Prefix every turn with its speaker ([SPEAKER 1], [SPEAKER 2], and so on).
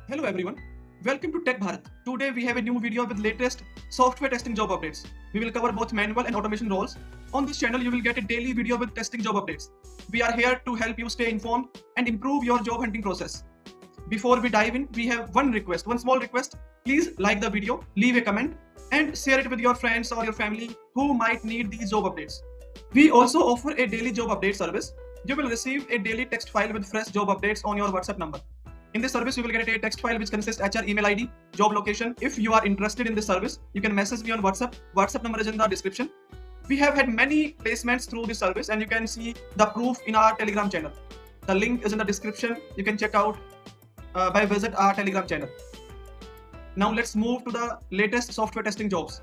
[SPEAKER 1] Hello everyone, welcome to Tech Bharat. Today we have a new video with latest software testing job updates. We will cover both manual and automation roles. On this channel you will get a daily video with testing job updates. We are here to help you stay informed and improve your job hunting process. Before we dive in, we have one small request. Please like the video, leave a comment and share it with your friends or your family who might need these job updates. We also offer a daily job update service. You will receive a daily text file with fresh job updates on your WhatsApp number. In this service, you will get a text file which consists HR email ID, job location. If you are interested in this service, you can message me on WhatsApp. WhatsApp number is in the description. We have had many placements through this service and you can see the proof in our Telegram channel. The link is in the description. You can check out by visit our Telegram channel. Now let's move to the latest software testing jobs.